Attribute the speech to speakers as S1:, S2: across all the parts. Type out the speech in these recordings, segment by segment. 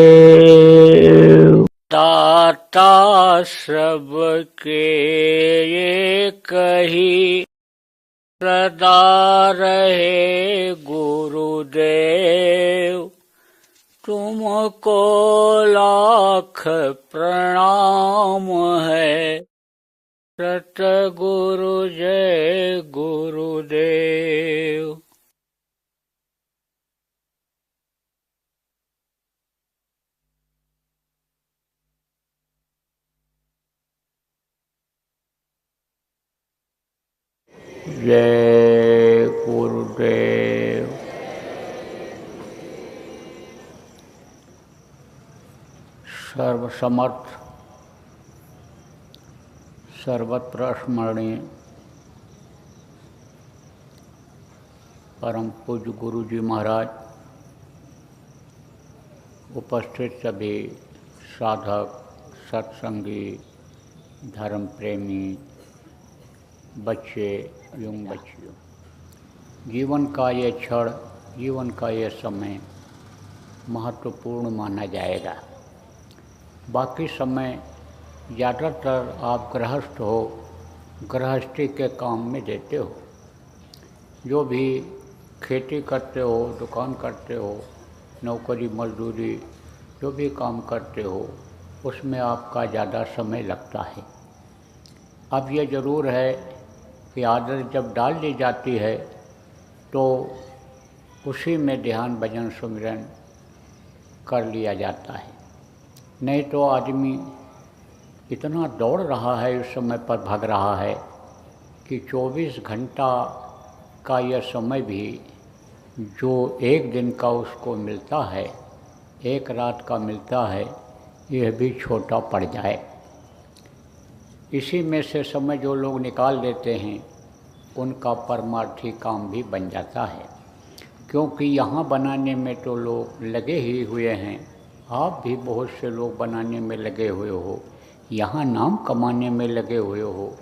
S1: गुरुदेव। दाता सबके ये कही सदा रहे गुरुदेव। तुमको लाख प्रणाम है, सतगुरु जय गुरुदेव। जय गुरुदेव। सर्वसमर्थ सर्वत्र स्मरणीय परम पूज्य गुरु जी महाराज, उपस्थित सभी साधक, सत्संगी, धर्म प्रेमी, बच्चे एवं बच्चियों, जीवन का ये क्षण, जीवन का ये समय महत्वपूर्ण माना जाएगा। बाकी समय ज़्यादातर आप गृहस्थ हो, गृहस्थी के काम में देते हो। जो भी खेती करते हो, दुकान करते हो, नौकरी मजदूरी जो भी काम करते हो, उसमें आपका ज़्यादा समय लगता है। अब ये ज़रूर है कि आदत जब डाल दी जाती है तो उसी में ध्यान भजन सुमिरन कर लिया जाता है। नहीं तो आदमी इतना दौड़ रहा है, उस समय पर भाग रहा है कि 24 घंटा का यह समय भी जो एक दिन का उसको मिलता है, एक रात का मिलता है, यह भी छोटा पड़ जाए। इसी में से समय जो लोग निकाल देते हैं उनका परमार्थी काम भी बन जाता है, क्योंकि यहाँ बनाने में तो लोग लगे ही हुए हैं। आप भी बहुत से लोग बनाने में लगे हुए हो, यहाँ नाम कमाने में लगे हुए हो,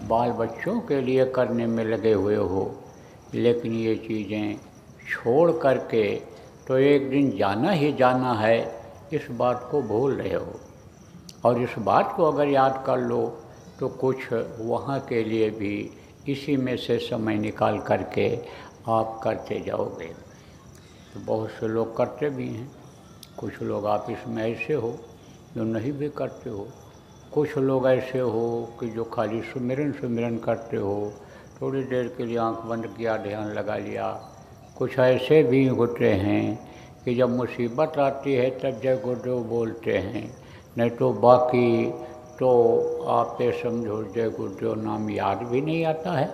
S1: बाल बच्चों के लिए करने में लगे हुए हो, लेकिन ये चीज़ें छोड़ करके तो एक दिन जाना ही जाना है, इस बात को भूल रहे हो। और इस बात को अगर याद कर लो तो कुछ वहाँ के लिए भी इसी में से समय निकाल करके आप करते जाओगे। तो बहुत से लोग करते भी हैं, कुछ लोग आप इसमें ऐसे हो जो नहीं भी करते हो, कुछ लोग ऐसे हो कि जो खाली सुमिरन करते हो, थोड़ी देर के लिए आंख बंद किया, ध्यान लगा लिया। कुछ ऐसे भी होते हैं कि जब मुसीबत आती है तब जय गुरुदेव बोलते हैं, नहीं तो बाकी तो आप ये समझो जय गुरुदेव नाम याद भी नहीं आता है।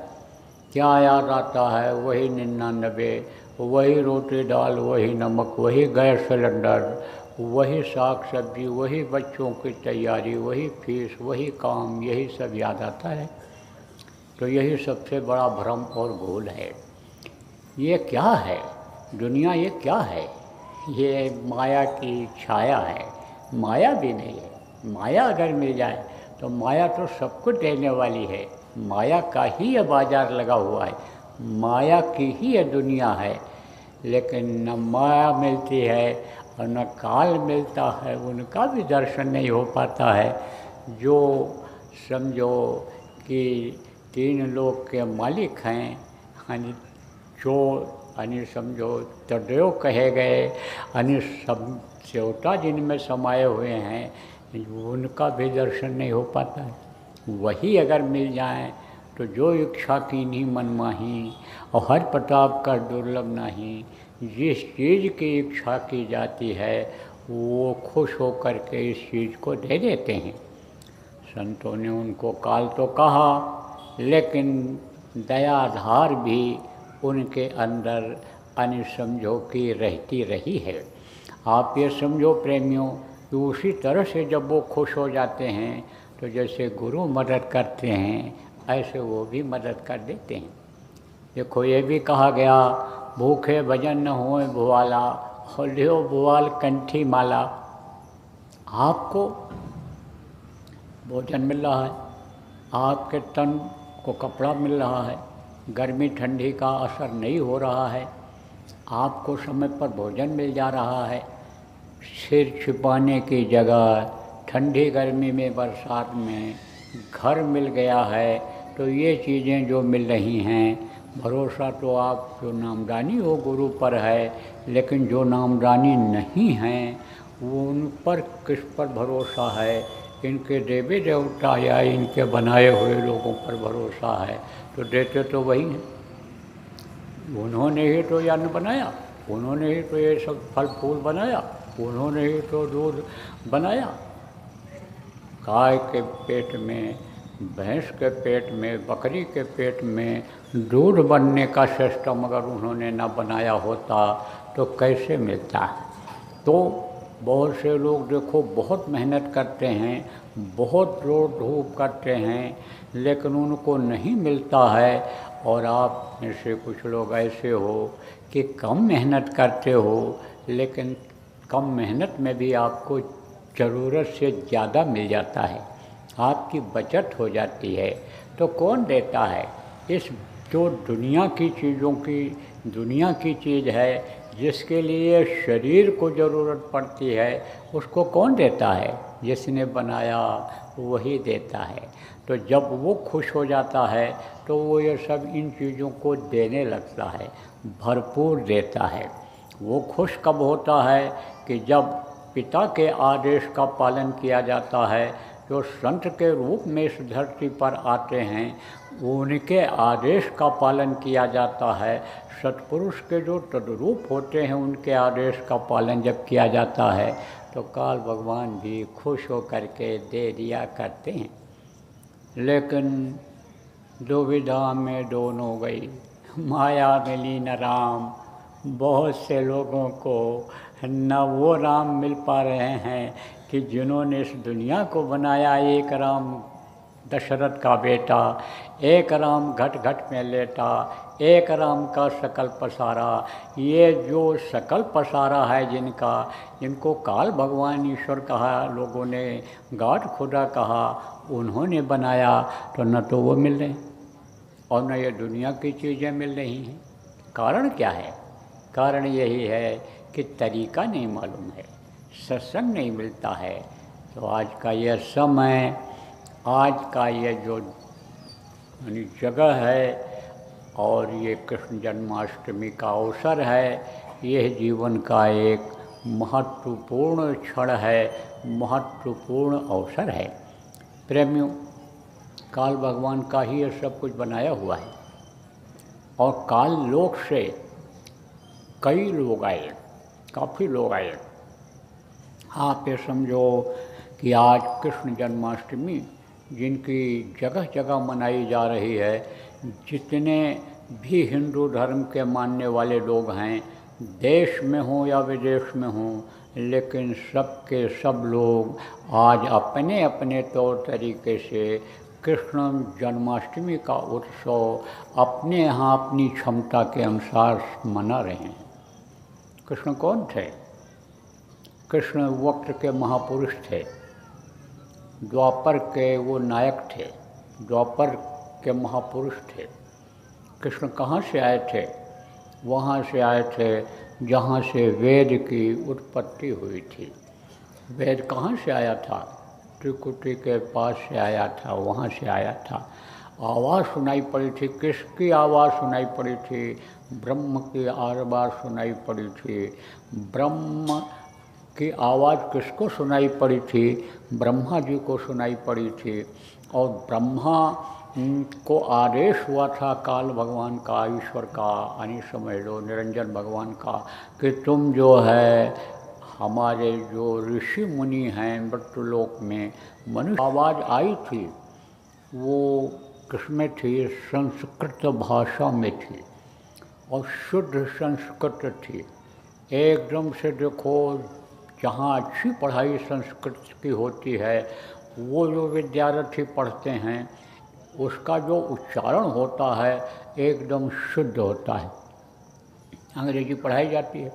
S1: क्या याद आता है? वही 99, वही रोटी दाल, वही नमक, वही गैस सिलेंडर, वही साग सब्जी, वही बच्चों की तैयारी, वही फीस, वही काम, यही सब याद आता है। तो यही सबसे बड़ा भ्रम और भूल है। ये क्या है दुनिया? ये क्या है? ये माया की छाया है, माया भी नहीं है। माया अगर मिल जाए तो माया तो सब कुछ देने वाली है। माया का ही ये बाजार लगा हुआ है, माया की ही ये दुनिया है। लेकिन न माया मिलती है और न काल मिलता है, उनका भी दर्शन नहीं हो पाता है। जो समझो कि 3 लोक के मालिक हैं, यानी जो यानी समझो तदेव कहे गए, यानी सब देवता जिनमें समाये हुए हैं, उनका भी दर्शन नहीं हो पाता है। वही अगर मिल जाए तो जो इच्छा की नहीं मनमाही, और हर प्रताप का दुर्लभ नहीं। जिस चीज़ की इच्छा की जाती है वो खुश होकर के इस चीज़ को दे देते हैं। संतों ने उनको काल तो कहा, लेकिन दयाधार भी उनके अंदर अन्य समझो की रहती रही है। आप ये समझो प्रेमियों कि उसी तरह से जब वो खुश हो जाते हैं तो जैसे गुरु मदद करते हैं ऐसे वो भी मदद कर देते हैं। देखो ये भी कहा गया, भूखे भजन न होए भुआला, होलियो भुआल कंठी माला। आपको भोजन मिल रहा है, आपके तन को कपड़ा मिल रहा है, गर्मी ठंडी का असर नहीं हो रहा है, आपको समय पर भोजन मिल जा रहा है, सिर छिपाने की जगह ठंडी गर्मी में बरसात में घर मिल गया है, तो ये चीज़ें जो मिल रही हैं, भरोसा तो आप जो नामदानी हो गुरु पर है, लेकिन जो नामदानी नहीं हैं वो उन पर किस पर भरोसा है? इनके देवी देवता या इनके बनाए हुए लोगों पर भरोसा है, तो देते तो वही हैं। उन्होंने ही तो अन्न बनाया, उन्होंने ही तो ये सब फल फूल बनाया, उन्होंने ही तो दूध बनाया। गाय के पेट में, भैंस के पेट में, बकरी के पेट में दूध बनने का सिस्टम अगर उन्होंने न बनाया होता तो कैसे मिलता? तो बहुत से लोग देखो बहुत मेहनत करते हैं, बहुत रोड धूप करते हैं, लेकिन उनको नहीं मिलता है। और आप में से कुछ लोग ऐसे हो कि कम मेहनत करते हो, लेकिन कम मेहनत में भी आपको ज़रूरत से ज़्यादा मिल जाता है, आपकी बचत हो जाती है। तो कौन देता है? इस जो दुनिया की चीज़ों की, दुनिया की चीज़ है जिसके लिए शरीर को ज़रूरत पड़ती है, उसको कौन देता है? जिसने बनाया वही देता है। तो जब वो खुश हो जाता है तो वो ये सब इन चीज़ों को देने लगता है, भरपूर देता है। वो खुश कब होता है कि जब पिता के आदेश का पालन किया जाता है, जो संत के रूप में इस धरती पर आते हैं उनके आदेश का पालन किया जाता है। सत्पुरुष के जो तद्रूप होते हैं उनके आदेश का पालन जब किया जाता है तो काल भगवान भी खुश होकर के दे दिया करते हैं। लेकिन दुविधा में दोनों गई, माया मिली न राम। बहुत से लोगों को न वो राम मिल पा रहे हैं कि जिन्होंने इस दुनिया को बनाया। एक राम दशरथ का बेटा, एक राम घट घट में लेटा, एक राम का सकल पसारा। ये जो सकल पसारा है जिनका, जिनको काल भगवान ईश्वर कहा, लोगों ने गॉड खुदा कहा, उन्होंने बनाया, तो न तो वो मिल रहे और न ये दुनिया की चीज़ें मिल रही हैं। कारण क्या है? कारण यही है कि तरीका नहीं मालूम है, सत्संग नहीं मिलता है। तो आज का यह समय, आज का ये जो जगह है और ये कृष्ण जन्माष्टमी का अवसर है, यह जीवन का एक महत्वपूर्ण क्षण है, महत्वपूर्ण अवसर है। प्रेमियों, काल भगवान का ही ये सब कुछ बनाया हुआ है और काल लोक से कई लोग आए, काफ़ी लोग आए। आप ये समझो कि आज कृष्ण जन्माष्टमी जिनकी जगह जगह मनाई जा रही है, जितने भी हिंदू धर्म के मानने वाले लोग हैं, देश में हों या विदेश में हों, लेकिन सबके सब लोग आज अपने अपने तौर तरीके से कृष्ण जन्माष्टमी का उत्सव अपने यहाँ अपनी क्षमता के अनुसार मना रहे हैं। कृष्ण कौन थे? कृष्ण वक्त के महापुरुष थे, द्वापर के वो नायक थे, द्वापर के महापुरुष थे। कृष्ण कहाँ से आए थे? वहाँ से आए थे जहाँ से वेद की उत्पत्ति हुई थी। वेद कहाँ से आया था? त्रिकुटी के पास से आया था, वहाँ से आया था। आवाज़ सुनाई पड़ी थी, किसकी आवाज़ सुनाई पड़ी थी? ब्रह्म की आवाज़ सुनाई पड़ी थी। ब्रह्म की आवाज़ किसको सुनाई पड़ी थी? ब्रह्मा जी को सुनाई पड़ी थी। और ब्रह्मा को आदेश हुआ था काल भगवान का, ईश्वर का, यानी समझ लो निरंजन भगवान का, कि तुम जो है हमारे जो ऋषि मुनि हैं मृत्युलोक में, मनुष्य आवाज़ आई थी वो किसमें थी? संस्कृत भाषा में थी और शुद्ध संस्कृत थी। एकदम से देखो, जहाँ अच्छी पढ़ाई संस्कृत की होती है, वो जो विद्यार्थी पढ़ते हैं उसका जो उच्चारण होता है एकदम शुद्ध होता है। अंग्रेजी पढ़ाई जाती है,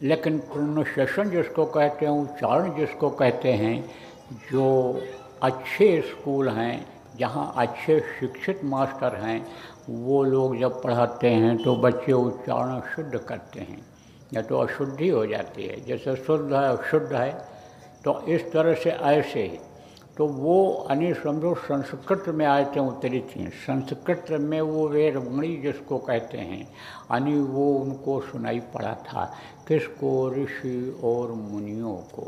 S1: लेकिन प्रोनाउंसिएशन जिसको कहते हैं, उच्चारण जिसको कहते हैं, जो अच्छे स्कूल हैं, जहाँ अच्छे शिक्षित मास्टर हैं, वो लोग जब पढ़ाते हैं तो बच्चे उच्चारण शुद्ध करते हैं। या तो अशुद्धि हो जाती है। जैसे शुद्ध है अशुद्ध है, तो इस तरह से ऐसे ही तो वो यानी समझो संस्कृत में आयतें उतरी थीं। संस्कृत में वो वेदवाणी जिसको कहते हैं यानी वो उनको सुनाई पड़ा था। किसको? ऋषि और मुनियों को।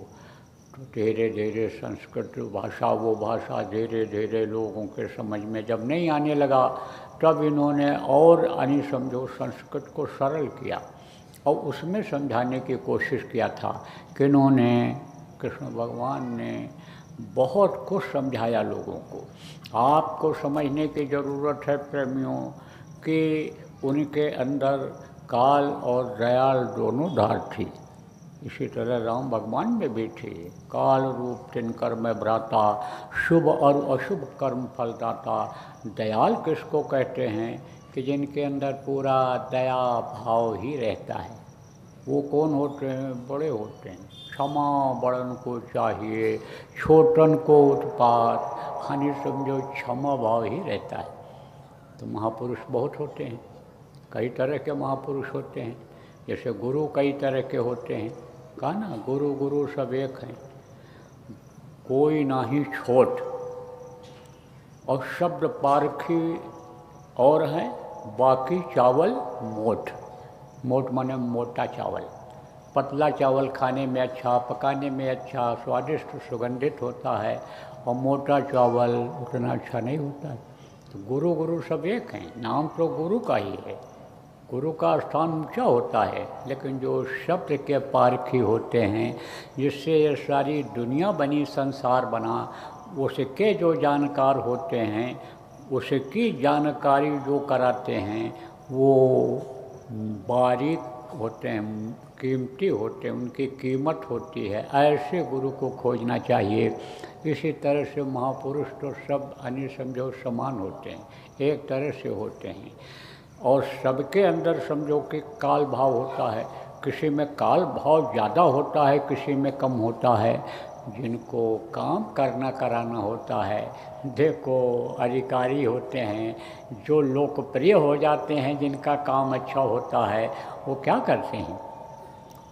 S1: तो धीरे धीरे संस्कृत भाषा वो भाषा धीरे धीरे लोगों के समझ में जब नहीं आने लगा, तब इन्होंने और यानी समझो संस्कृत को सरल किया और उसमें समझाने की कोशिश किया था कि इन्होंने कृष्ण भगवान ने बहुत कुछ समझाया लोगों को। आपको समझने की ज़रूरत है प्रेमियों कि उनके अंदर काल और दयाल दोनों धार थी। इसी तरह राम भगवान में भी थी। काल रूप तिनकर में भ्राता, शुभ और अशुभ कर्म फलदाता। दयाल किसको कहते हैं? कि जिनके अंदर पूरा दया भाव ही रहता है। वो कौन होते हैं? बड़े होते हैं। क्षमा बड़न को चाहिए, छोटन को उत्पात, यानी समझो क्षमा भाव ही रहता है। तो महापुरुष बहुत होते हैं, कई तरह के महापुरुष होते हैं। जैसे गुरु कई तरह के होते हैं, कहा ना गुरु गुरु सब एक हैं, कोई ना ही छोट। और शब्द पारखी और हैं, बाकी चावल मोट। मोट माने मोटा चावल। पतला चावल खाने में अच्छा, पकाने में अच्छा, स्वादिष्ट सुगंधित होता है, और मोटा चावल उतना अच्छा नहीं होता है। तो गुरु गुरु सब एक हैं, नाम तो गुरु का ही है। गुरु का स्थान ऊंचा होता है, लेकिन जो शब्द के पारखी होते हैं, जिससे ये सारी दुनिया बनी, संसार बना, उसके जो जानकार होते हैं, उसकी जानकारी जो कराते हैं, वो बारीक होते हैं, कीमती होते हैं, उनकी कीमत होती है। ऐसे गुरु को खोजना चाहिए। इसी तरह से महापुरुष तो सब अन्य समझो समान होते हैं, एक तरह से होते हैं। और सबके अंदर समझो कि काल भाव होता है। किसी में काल भाव ज़्यादा होता है, किसी में कम होता है। जिनको काम करना कराना होता है, देखो अधिकारी होते हैं, जो लोकप्रिय हो जाते हैं, जिनका काम अच्छा होता है, वो क्या करते हैं?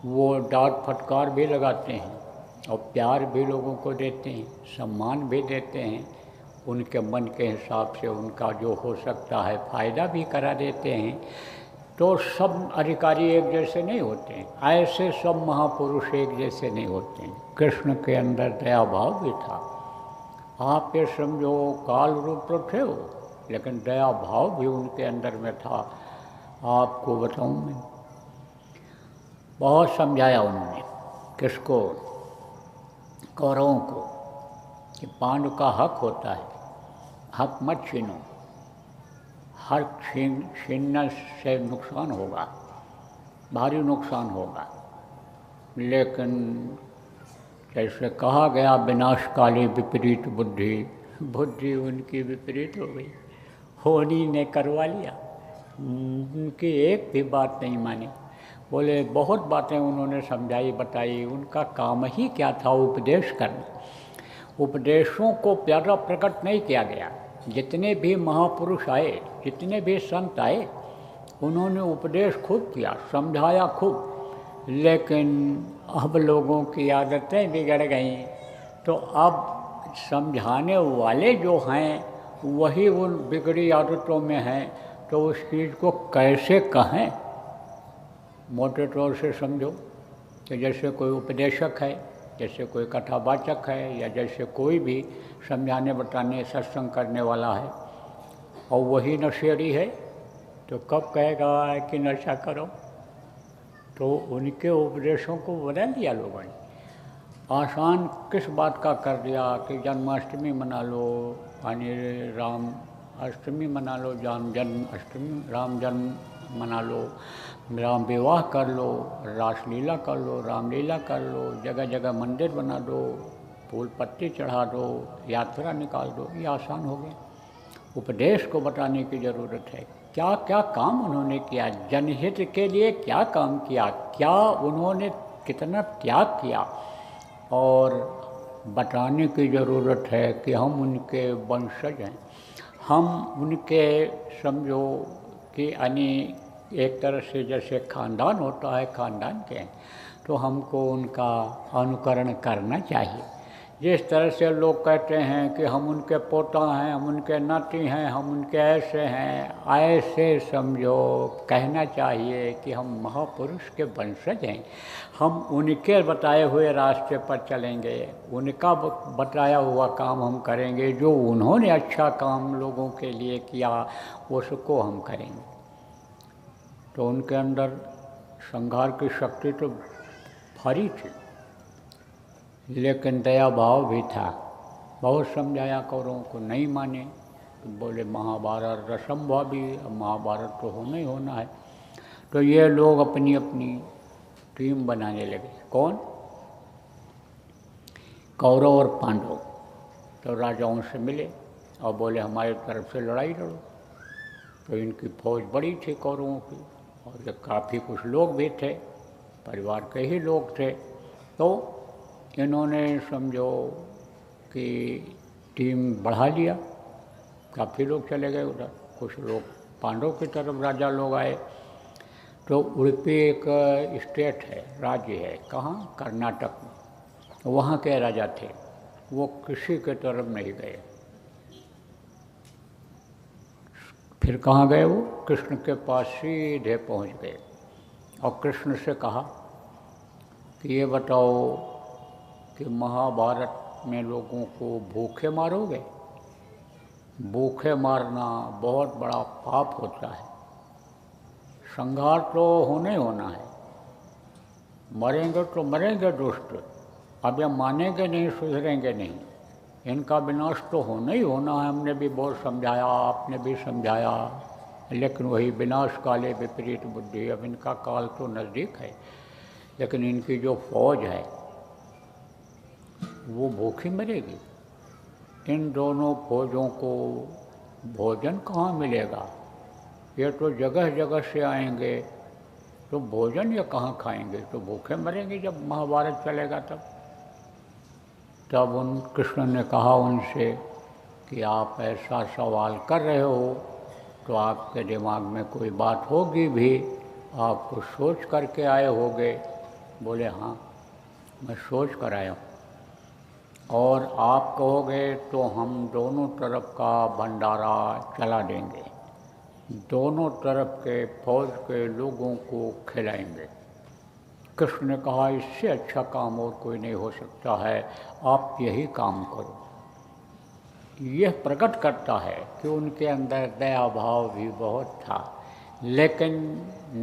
S1: वो डांट फटकार भी लगाते हैं और प्यार भी लोगों को देते हैं, सम्मान भी देते हैं। उनके मन के हिसाब से उनका जो हो सकता है फ़ायदा भी करा देते हैं। तो सब अधिकारी एक जैसे नहीं होते हैं, ऐसे सब महापुरुष एक जैसे नहीं होते हैं। कृष्ण के अंदर दया भाव भी था। आप ये समझो काल रूप तो थे वो, लेकिन दया भाव भी उनके अंदर में था। आपको बताऊं मैं, बहुत समझाया उन्होंने। किसको? कौरवों को, कि पांडु का हक होता है, हक मत छीनो, हर छीनने से नुकसान होगा, भारी नुकसान होगा। लेकिन जैसे कहा गया, विनाशकाली विपरीत बुद्धि, बुद्धि उनकी विपरीत हो गई, होनी ने करवा लिया। उनकी एक भी बात नहीं मानी। बोले बहुत बातें उन्होंने समझाई बताई, उनका काम ही क्या था? उपदेश करना। उपदेशों को प्यारा प्रकट नहीं किया गया। जितने भी महापुरुष आए, जितने भी संत आए, उन्होंने उपदेश खूब किया, समझाया खूब। लेकिन अब लोगों की आदतें बिगड़ गई, तो अब समझाने वाले जो हैं वही उन बिगड़ी आदतों में हैं। तो उस चीज़ को कैसे कहें? मोटे तौर से समझो कि जैसे कोई उपदेशक है, जैसे कोई कथावाचक है, या जैसे कोई भी समझाने बताने सत्संग करने वाला है, और वही नशेड़ी है, तो कब कहेगा कि नशा करो? तो उनके उपदेशों को बदल दिया लोगों ने। आसान किस बात का कर दिया कि जन्माष्टमी मना लो, यानी राम अष्टमी मना लो, जन्म अष्टमी, राम जन्म मना लो, राम विवाह कर लो, रासलीला कर लो, रामलीला कर लो, जगह जगह मंदिर बना दो, फूल पत्ती चढ़ा दो, यात्रा निकाल दो। ये आसान हो गया। उपदेश को बताने की ज़रूरत है। क्या क्या काम उन्होंने किया, जनहित के लिए क्या काम किया, क्या उन्होंने कितना त्याग किया, और बताने की ज़रूरत है कि हम उनके वंशज हैं। हम उनके समझो कि यानी एक तरह से जैसे खानदान होता है, खानदान के हैं, तो हमको उनका अनुकरण करना चाहिए। जिस तरह से लोग कहते हैं कि हम उनके पोता हैं, हम उनके नाती हैं, हम उनके ऐसे हैं, ऐसे समझो कहना चाहिए कि हम महापुरुष के वंशज हैं, हम उनके बताए हुए रास्ते पर चलेंगे, उनका बताया हुआ काम हम करेंगे, जो उन्होंने अच्छा काम लोगों के लिए किया उसको हम करेंगे। तो उनके अंदर संघार की शक्ति तो भारी थी, लेकिन दया भाव भी था। बहुत समझाया कौरवों को, नहीं माने, तो बोले महाभारत असंभव भी, महाभारत तो होना ही होना है। तो ये लोग अपनी अपनी टीम बनाने लगे। कौन? कौरव और पांडव। तो राजाओं से मिले और बोले हमारी तरफ से लड़ाई लड़ो। तो इनकी फौज बड़ी थी कौरवों की, और ये काफ़ी कुछ लोग भी थे, परिवार के ही लोग थे। तो इन्होंने समझो कि टीम बढ़ा लिया, काफ़ी लोग चले गए उधर, कुछ लोग पांडव की तरफ राजा लोग आए। तो उड़पी एक स्टेट है, राज्य है, कहाँ? कर्नाटक में। वहाँ के राजा थे, वो किसी के तरफ नहीं गए। फिर कहाँ गए? वो कृष्ण के पास सीधे पहुँच गए और कृष्ण से कहा कि ये बताओ कि महाभारत में लोगों को भूखे मारोगे? भूखे मारना बहुत बड़ा पाप होता है। संहार तो होने ही होना है, मरेंगे तो मरेंगे दुष्ट, अब ये मानेंगे नहीं, सुधरेंगे नहीं, इनका विनाश तो होना ही होना है। हमने भी बहुत समझाया, आपने भी समझाया, लेकिन वही विनाश काले विपरीत बुद्धि। अब इनका काल तो नज़दीक है, लेकिन इनकी जो फौज है वो भूखी मरेगी। इन दोनों फौजों को भोजन कहाँ मिलेगा? ये तो जगह जगह से आएंगे, तो भोजन ये कहाँ खाएंगे? तो भूखे मरेंगे जब महाभारत चलेगा तब। तब उन कृष्ण ने कहा उनसे कि आप ऐसा सवाल कर रहे हो तो आपके दिमाग में कोई बात होगी भी, आप कुछ सोच करके आए होगे। बोले हाँ, मैं सोच कर आया हूँ, और आप कहोगे तो हम दोनों तरफ का भंडारा चला देंगे, दोनों तरफ के फौज के लोगों को खिलाएंगे। कृष्ण ने कहा इससे अच्छा काम और कोई नहीं हो सकता है, आप यही काम करो। यह प्रकट करता है कि उनके अंदर दया भाव भी बहुत था, लेकिन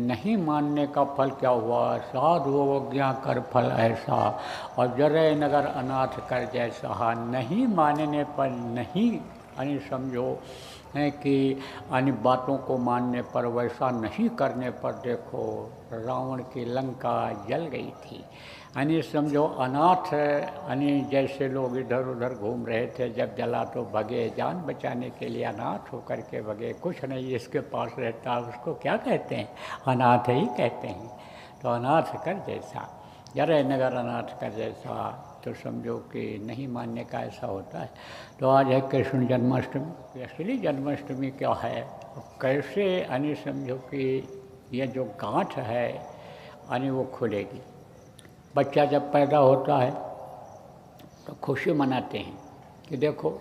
S1: नहीं मानने का फल क्या हुआ? साधु अवज्ञा कर फल ऐसा, और जरे नगर अनाथ कर जैसा। नहीं मानने पर, नहीं यानी समझो है कि अन्य बातों को मानने पर, वैसा नहीं करने पर देखो रावण की लंका जल गई थी। यानी समझो अनाथ, यानी जैसे लोग इधर उधर घूम रहे थे, जब जला तो भगे, जान बचाने के लिए अनाथ होकर के भगे। कुछ नहीं इसके पास रहता, उसको क्या कहते हैं? अनाथ ही कहते हैं। तो अनाथ कर जैसा, जरे नगर अनाथ कर जैसा, तो समझो कि नहीं मानने का ऐसा होता है। तो आज है कृष्ण जन्माष्टमी। असली जन्माष्टमी क्या है, कैसे यानी समझो कि ये जो गांठ है यानी वो खुलेगी। बच्चा जब पैदा होता है तो खुशी मनाते हैं कि देखो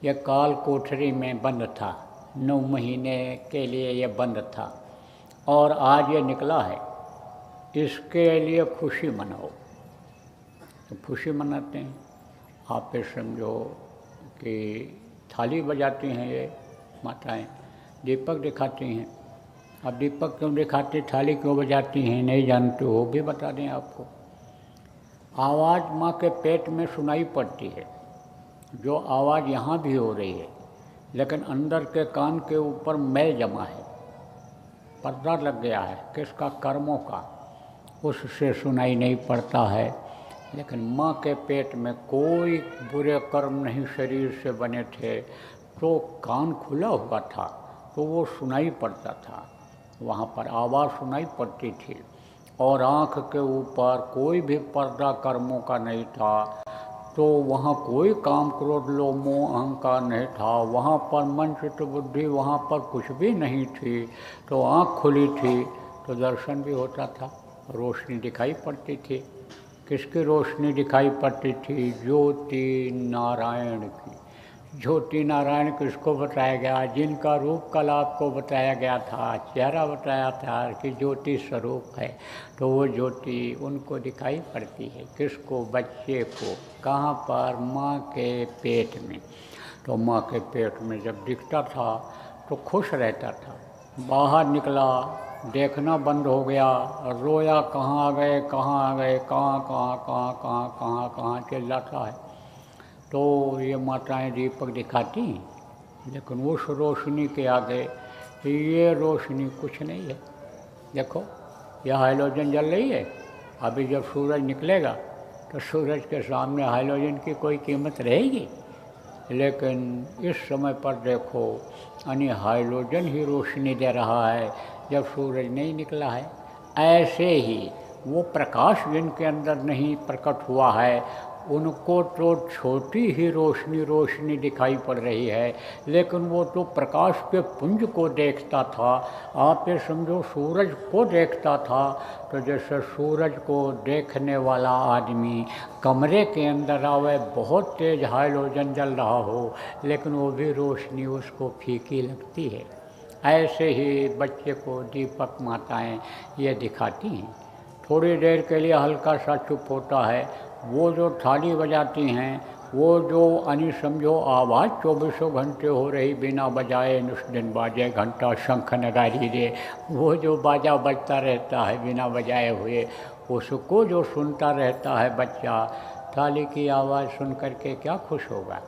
S1: ये काल कोठरी में बंद था, 9 महीने के लिए ये बंद था, और आज ये निकला है, इसके लिए खुशी मनाओ। तो खुशी मनाते हैं। आप पे समझो कि थाली बजाती हैं ये माताएं, दीपक दिखाती हैं। अब दीपक क्यों दिखाती, थाली क्यों बजाती हैं, नहीं जानते हो, भी बता दें आपको। आवाज़ माँ के पेट में सुनाई पड़ती है, जो आवाज़ यहाँ भी हो रही है, लेकिन अंदर के कान के ऊपर मैल जमा है, पर्दा लग गया है, किसका? कर्मों का, उससे सुनाई नहीं पड़ता है। लेकिन माँ के पेट में कोई बुरे कर्म नहीं शरीर से बने थे, तो कान खुला हुआ था, तो वो सुनाई पड़ता था, वहाँ पर आवाज़ सुनाई पड़ती थी। और आँख के ऊपर कोई भी पर्दा कर्मों का नहीं था, तो वहाँ कोई काम क्रोध लोभ मोह अहंकार नहीं था, वहाँ पर मन चित्त बुद्धि, वहाँ पर कुछ भी नहीं थी। तो आँख खुली थी तो दर्शन भी होता था, रोशनी दिखाई पड़ती थी। किसकी रोशनी दिखाई पड़ती थी? ज्योति नारायण की। ज्योति नारायण किसको बताया गया? जिनका रूप कला आपको बताया गया था, चेहरा बताया था कि ज्योति स्वरूप है, तो वो ज्योति उनको दिखाई पड़ती है। किसको? बच्चे को। कहाँ पर? माँ के पेट में। तो माँ के पेट में जब दिखता था तो खुश रहता था। बाहर निकला, देखना बंद हो गया, रोया, कहाँ आ गए, कहाँ आ गए, कहाँ कहाँ कहाँ कहाँ कहाँ कहाँ चिल्लाता है। तो ये माताएं दीपक दिखाती, लेकिन उस रोशनी के आगे ये रोशनी कुछ नहीं है। देखो, यह हाइड्रोजन जल रही है, अभी जब सूरज निकलेगा तो सूरज के सामने हाइड्रोजन की कोई कीमत रहेगी? लेकिन इस समय पर देखो, यानी हाइड्रोजन ही रोशनी दे रहा है जब सूरज नहीं निकला है। ऐसे ही वो प्रकाश जिनके अंदर नहीं प्रकट हुआ है, उनको तो छोटी ही रोशनी दिखाई पड़ रही है, लेकिन वो तो प्रकाश के पुंज को देखता था। आप ये समझो, सूरज को देखता था। तो जैसे सूरज को देखने वाला आदमी कमरे के अंदर आवे, बहुत तेज हाइड्रोजन जल रहा हो, लेकिन वो भी रोशनी उसको फीकी लगती है। ऐसे ही बच्चे को दीपक माताएं ये दिखाती हैं। थोड़ी देर के लिए हल्का सा चुप होता है, वो जो थाली बजाती हैं, वो जो यानी समझो आवाज़ 24 घंटे हो रही बिना बजाए, नुस दिन बाजे घंटा शंख नगारी दे, वो जो बाजा बजता रहता है बिना बजाए हुए, उसको जो सुनता रहता है बच्चा, थाली की आवाज़ सुन करके क्या खुश होगा?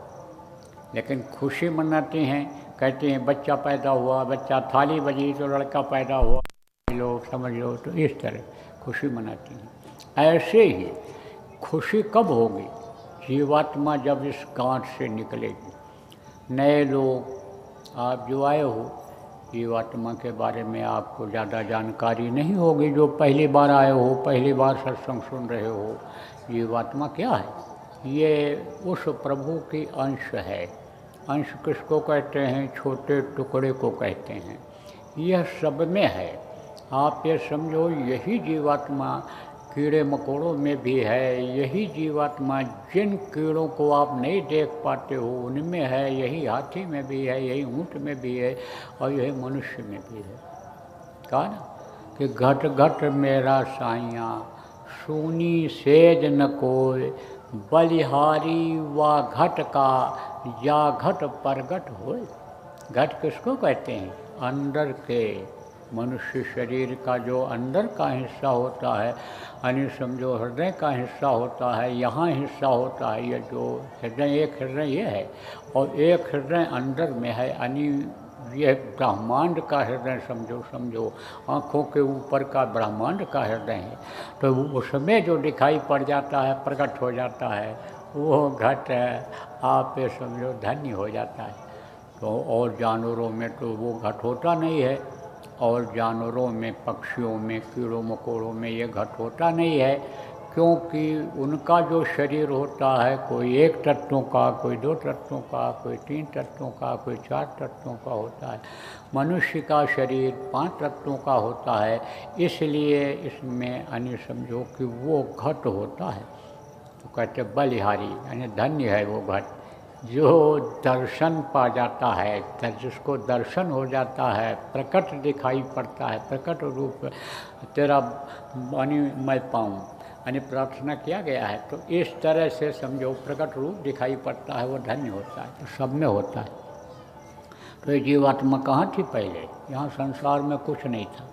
S1: लेकिन खुशी मनाती हैं, कहते हैं बच्चा पैदा हुआ, बच्चा, थाली बजी तो लड़का पैदा हुआ, लोग समझ लो। तो इस तरह खुशी मनाती हैं। ऐसे ही खुशी कब होगी? जीवात्मा जब इस गांठ से निकलेगी। नए लोग आप जो आए हो, जीवात्मा के बारे में आपको ज़्यादा जानकारी नहीं होगी। जो पहली बार आए हो, पहली बार सत्संग सुन रहे हो, जीवात्मा क्या है? ये उस प्रभु की अंश है। अंश किसको कहते हैं? छोटे टुकड़े को कहते हैं। यह सब में है। आप ये समझो, यही जीवात्मा कीड़े मकोड़ों में भी है। यही जीवात्मा जिन कीड़ों को आप नहीं देख पाते हो उनमें है। यही हाथी में भी है, यही ऊँट में भी है, और यही मनुष्य में भी है। कहा ना कि घट घट मेरा साइयाँ, सूनी सेज न कोय, बलिहारी वा घट का, या घट परगट होए। घट किसको कहते हैं? अंदर के मनुष्य शरीर का जो अंदर का हिस्सा होता है, यानी समझो हृदय का हिस्सा होता है, यहाँ हिस्सा होता है। ये जो हृदय, एक हृदय ये है और एक हृदय अंदर में है, यानी यह ब्रह्मांड का हृदय समझो आँखों के ऊपर का ब्रह्मांड का हृदय है। तो उसमें जो दिखाई पड़ जाता है, प्रकट हो जाता है, वो घट है। आप ये समझो धन्य हो जाता है। तो और जानवरों में तो वो घट होता नहीं है, और जानवरों में, पक्षियों में, कीड़ों मकोड़ों में ये घट होता नहीं है, क्योंकि उनका जो शरीर होता है, कोई 1 तत्वों का, कोई 2 तत्वों का, कोई 3 तत्वों का, कोई 4 तत्वों का होता है। मनुष्य का शरीर 5 तत्वों का होता है, इसलिए इसमें यानी समझो कि वो घट होता है। तो कहते बलिहारी, यानी धन्य है वो घट जो दर्शन पा जाता है, जिसको दर्शन हो जाता है, प्रकट दिखाई पड़ता है, प्रकट रूप तेरा यानी मैं पाऊँ, यानी प्रार्थना किया गया है। तो इस तरह से समझो प्रकट रूप दिखाई पड़ता है, वो धन्य होता है। तो सब में होता है। तो ये जीवात्मा कहाँ थी पहले? यहाँ संसार में कुछ नहीं था,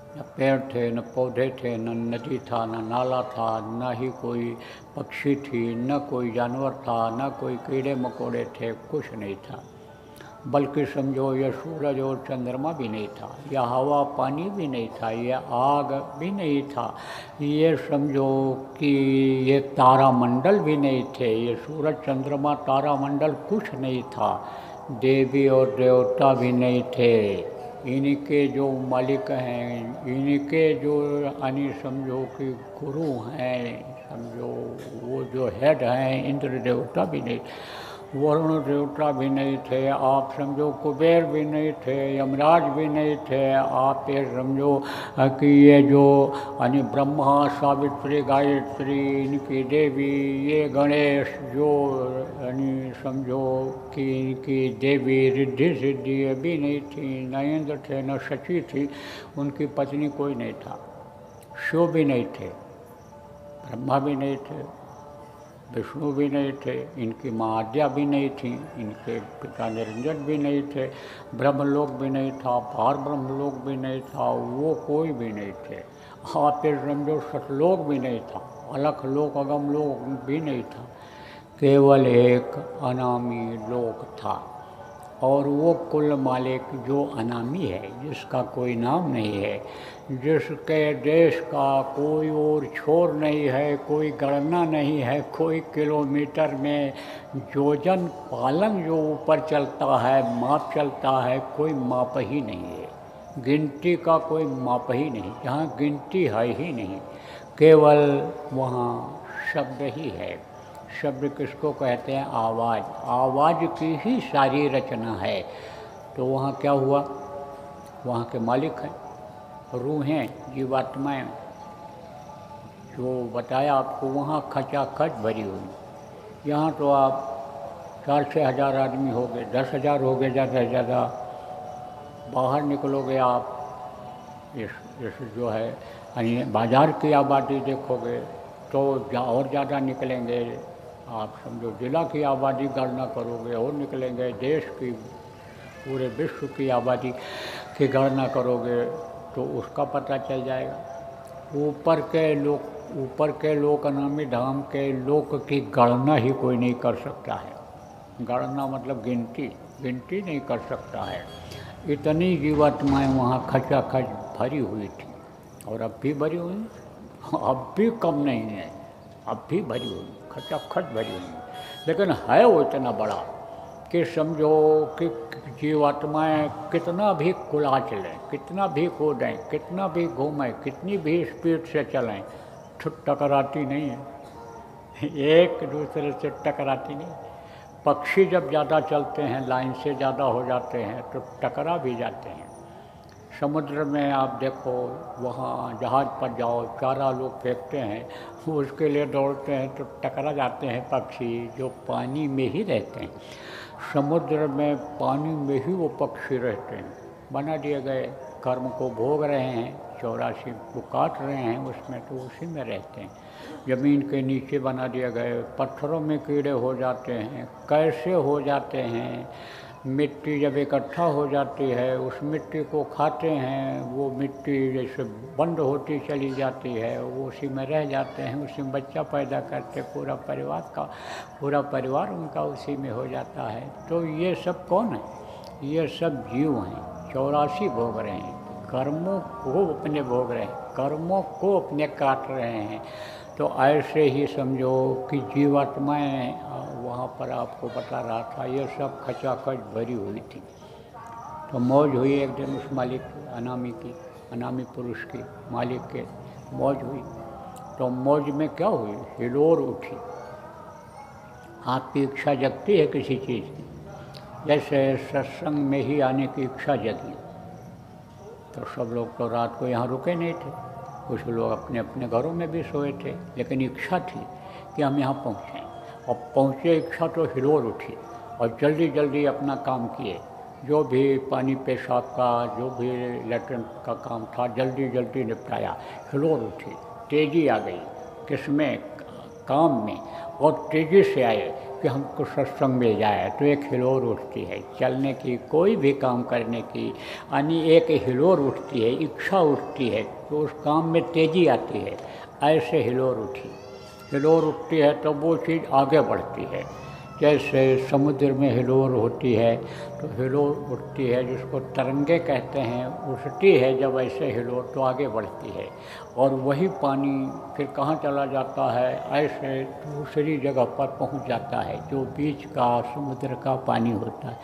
S1: न पेड़ थे, न पौधे थे, न नदी था, न नाला था, न ही कोई पक्षी थी, न कोई जानवर था, न कोई कीड़े मकोड़े थे, कुछ नहीं था। बल्कि समझो ये सूरज और चंद्रमा भी नहीं था, यह हवा पानी भी नहीं था, यह आग भी नहीं था, ये समझो कि ये तारामंडल भी नहीं थे, ये सूरज चंद्रमा तारामंडल कुछ नहीं था, देवी और देवता भी नहीं थे। इनके जो मालिक हैं, इनके जो यानी समझो कि गुरु हैं, समझो वो जो हेड हैं, इंद्र देवता भी नहीं, वरुण देवता भी नहीं थे, आप समझो कुबेर भी नहीं थे, यमराज भी नहीं थे, आप ये समझो कि ये जो यानी ब्रह्मा, सावित्री, गायत्री, इनकी देवी, ये गणेश जो यानी समझो कि इनकी देवी रिद्धि सिद्धि ये भी नहीं थी, न इंद्र थे न शची थी, उनकी पत्नी कोई नहीं था, शिव भी नहीं थे, ब्रह्मा भी नहीं थे, विष्णु भी नहीं थे, इनकी माँ आद्या भी नहीं थी, इनके पिता निरंजन भी नहीं थे, ब्रह्मलोक भी नहीं था, पार ब्रह्मलोक भी नहीं था, वो कोई भी नहीं थे। आप फिर समझो सतलोक भी नहीं था, अलख लोक अगम लोक भी नहीं था, केवल एक अनामी लोक था। और वो कुल मालिक जो अनामी है, जिसका कोई नाम नहीं है, जिसके देश का कोई और छोर नहीं है, कोई गणना नहीं है, कोई किलोमीटर में योजन पालन जो ऊपर चलता है, माप चलता है, कोई माप ही नहीं है, गिनती का कोई माप ही नहीं, जहाँ गिनती है ही नहीं, केवल वहाँ शब्द ही है। शब्द किसको कहते हैं? आवाज़, आवाज़ की ही सारी रचना है। तो वहाँ क्या हुआ? वहाँ के मालिक हैं, रूहें, जीवात्माएँ, जो बताया आपको, वहाँ खचाखच भरी हुई। यहाँ तो आप 4-6 हज़ार आदमी हो गए, 10,000 हो गए ज़्यादा से ज़्यादा, बाहर निकलोगे आप इस जो है यानी बाज़ार की आबादी देखोगे तो और ज़्यादा निकलेंगे। आप समझो जिला की आबादी गणना करोगे और निकलेंगे, देश की, पूरे विश्व की आबादी की गणना करोगे तो उसका पता चल जाएगा। ऊपर के लोक अनामी धाम के लोक की गणना ही कोई नहीं कर सकता है। गणना मतलब गिनती नहीं कर सकता है। इतनी जीवात्माएँ वहाँ खचाखच भरी हुई थी, और अब भी भरी हुई, अब भी कम नहीं है, अब भी भरी हुई, खचाखच भरी हुई। लेकिन है वो इतना बड़ा कि समझो कि जीवात्माएँ कितना भी कुला चलें, कितना भी कूदें, कितना भी घूमें, कितनी भी स्पीड से चलें, टकराती नहीं है, एक दूसरे से टकराती नहीं। पक्षी जब ज़्यादा चलते हैं, लाइन से ज़्यादा हो जाते हैं तो टकरा भी जाते हैं। समुद्र में आप देखो, वहाँ जहाज़ पर जाओ, चारा लोग फेंकते हैं, उसके लिए दौड़ते हैं तो टकरा जाते हैं पक्षी जो पानी में ही रहते हैं। समुद्र में पानी में ही वो पक्षी रहते हैं, बना दिए गए, कर्म को भोग रहे हैं, 84 को काट रहे हैं, उसमें तो उसी में रहते हैं। ज़मीन के नीचे बना दिए गए, पत्थरों में कीड़े हो जाते हैं, कैसे हो जाते हैं। मिट्टी जब इकट्ठा हो जाती है, उस मिट्टी को खाते हैं, वो मिट्टी जैसे बंद होती चली जाती है, वो उसी में रह जाते हैं, उसी में बच्चा पैदा करते, पूरा परिवार उनका उसी में हो जाता है। तो ये सब कौन है? ये सब जीव हैं, 84 भोग रहे हैं, कर्मों को अपने भोग रहे हैं, कर्मों को अपने काट रहे हैं। तो ऐसे ही समझो कि जीवात्माएँ, वहाँ पर आपको बता रहा था, ये सब खचाखच भरी हुई थी। तो मौज हुई एक दिन उस मालिक की, अनामी पुरुष की, मालिक के मौज हुई। तो मौज में क्या हुई? हिलोर उठी। आपकी इच्छा जगती है किसी चीज़ की, जैसे सत्संग में ही आने की इच्छा जगी, तो सब लोग तो रात को यहाँ रुके नहीं थे, कुछ लोग अपने अपने घरों में भी सोए थे, लेकिन इच्छा थी कि हम यहाँ पहुँचें। और पहुँचे, इच्छा तो हिलोर उठी, और जल्दी जल्दी अपना काम किए, जो भी पानी पेशाब का, जो भी लेटरिन का काम था, जल्दी जल्दी निपटाया। हिलोर उठी, तेज़ी आ गई, किसमें? काम में, और तेज़ी से आए कि हमको सत्संग मिल जाए। तो एक हिलोर उठती है चलने की, कोई भी काम करने की, यानी एक हिलोर उठती है, इच्छा उठती है, तो उस काम में तेज़ी आती है। ऐसे हिलोर उठी, हिलोर उठती है तो वो चीज़ आगे बढ़ती है। जैसे समुद्र में हिलोर होती है तो हिलोर उठती है, जिसको तरंगे कहते हैं, उठती है जब ऐसे हिलोर तो आगे बढ़ती है, और वही पानी फिर कहाँ चला जाता है? ऐसे दूसरी जगह पर पहुंच जाता है, जो बीच का समुद्र का पानी होता है।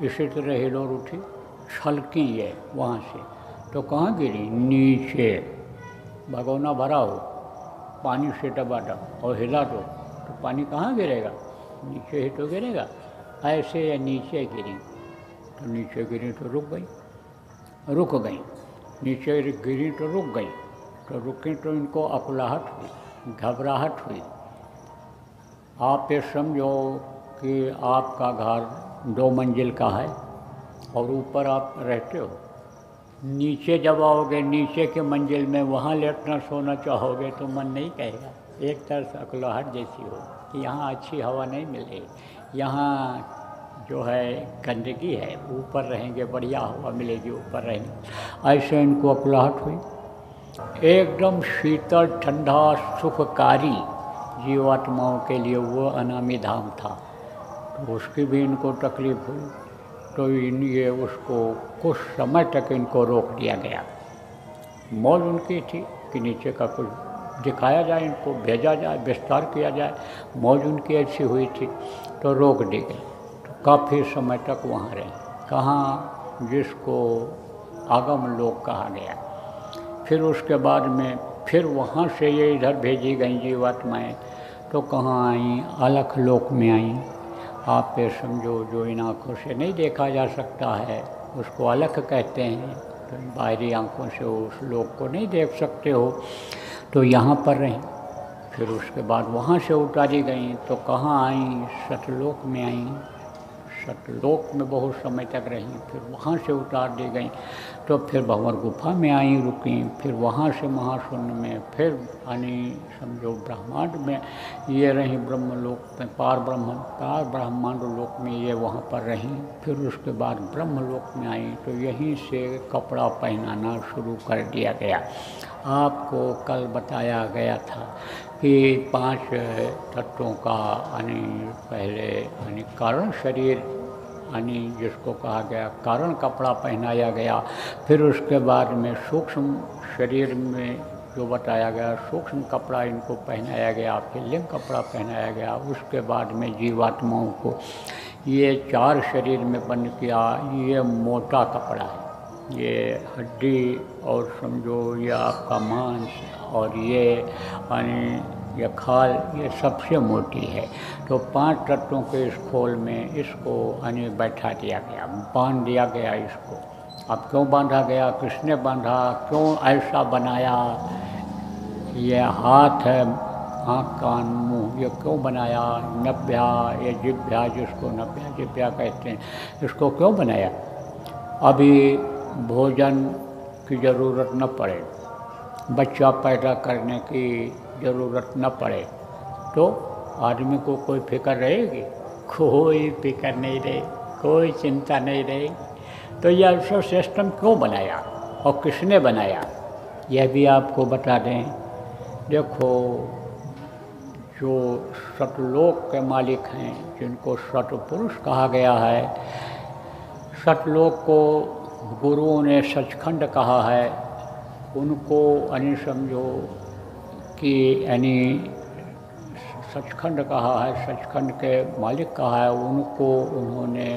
S1: इसी तरह हिलोर उठी, छलकी है वहाँ से, तो कहाँ गिरी? नीचे, भगोना भरा हो, पानी से दबा दो और हिला दो तो पानी कहाँ गिरेगा, नीचे ही तो गिरेगा। ऐसे या नीचे गिरी तो नीचे गिरी तो रुक गई, नीचे गिरी तो रुक गई, तो रुकी तो इनको अकुलाहट हुई, घबराहट हुई। आप ये समझो कि आपका घर 2 मंजिल का है और ऊपर आप रहते हो, नीचे जब आओगे नीचे के मंजिल में वहाँ लेटना सोना चाहोगे तो मन नहीं कहेगा, एक तरह से अकुलाहट जैसी हो कि यहाँ अच्छी हवा नहीं मिलेगी, यहाँ जो है गंदगी है, ऊपर रहेंगे बढ़िया हवा मिलेगी, ऊपर रहेंगे। ऐसे इनको अकुलाहट हुई। एकदम शीतल ठंडा सुखकारी जीवात्माओं के लिए वो अनामी धाम था, तो उसकी भी इनको तकलीफ हुई। तो ये उसको कुछ समय तक इनको रोक दिया गया। मौज उनकी थी कि नीचे का कुछ दिखाया जाए, इनको भेजा जाए, विस्तार किया जाए, मौज उनकी ऐसी हुई थी तो रोक दी गई। तो काफ़ी समय तक वहाँ रहे, कहाँ जिसको आगम लोक कहा गया। फिर उसके बाद में फिर वहाँ से ये इधर भेजी गई जीवात्माएँ, तो कहाँ आई, अलख लोक में आई। आप ये समझो जो इन आँखों से नहीं देखा जा सकता है उसको अलख कहते हैं, तो बाहरी आँखों से उस लोक को नहीं देख सकते हो, तो यहाँ पर रहीं। फिर उसके बाद वहाँ से उतारी गई तो कहाँ आई, सतलोक में आई। सतलोक में बहुत समय तक रहीं, फिर वहाँ से उतार दी गई तो फिर भंवर गुफा में आई, रुकी। फिर वहाँ से महाशून्य में, फिर यानी समझो ब्रह्मांड में ये रहीं, ब्रह्मलोक में, पार ब्रह्मांड लोक में ये वहाँ पर रहीं। फिर उसके बाद ब्रह्मलोक में आई तो यहीं से कपड़ा पहनाना शुरू कर दिया गया। आपको कल बताया गया था कि 5 तत्वों का यानी पहले यानी कारण शरीर यानी जिसको कहा गया कारण कपड़ा पहनाया गया। फिर उसके बाद में सूक्ष्म शरीर में जो बताया गया सूक्ष्म कपड़ा इनको पहनाया गया, फिर लिंग कपड़ा पहनाया गया। उसके बाद में जीवात्माओं को ये 4 शरीर में बंद किया। ये मोटा कपड़ा है, ये हड्डी और समझो ये आपका मांस और ये यानी ये खाल ये सबसे मोटी है। तो 5 तत्वों के इस खोल में इसको यानी बैठा दिया गया, बांध दिया गया इसको। अब क्यों बांधा गया, किसने बांधा, क्यों ऐसा बनाया, ये हाथ है, आँख कान मुँह, ये क्यों बनाया, नभ्या ये जिभ्या जिसको नभ्या जिभ्या कहते हैं, इसको क्यों बनाया। अभी भोजन की ज़रूरत न पड़े, बच्चा पैदा करने की ज़रूरत न पड़े तो आदमी को कोई फिक्र रहेगी, कोई फिक्र नहीं रहे, कोई चिंता नहीं रहे। तो यह ऐसा सिस्टम क्यों बनाया और किसने बनाया, यह भी आपको बता दें। देखो जो सतलोक के मालिक हैं जिनको सतपुरुष कहा गया है, सतलोक को गुरुओं ने सचखंड कहा है, उनको यानी समझो कि यानी सचखंड कहा है, सचखंड के मालिक कहा है, उनको उन्होंने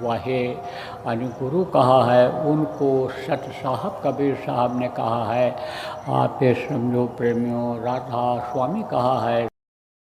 S1: वाहे यानी गुरु कहा है, उनको सत साहब कबीर साहब ने कहा है। आप ये समझो प्रेमियों राधा स्वामी कहा है,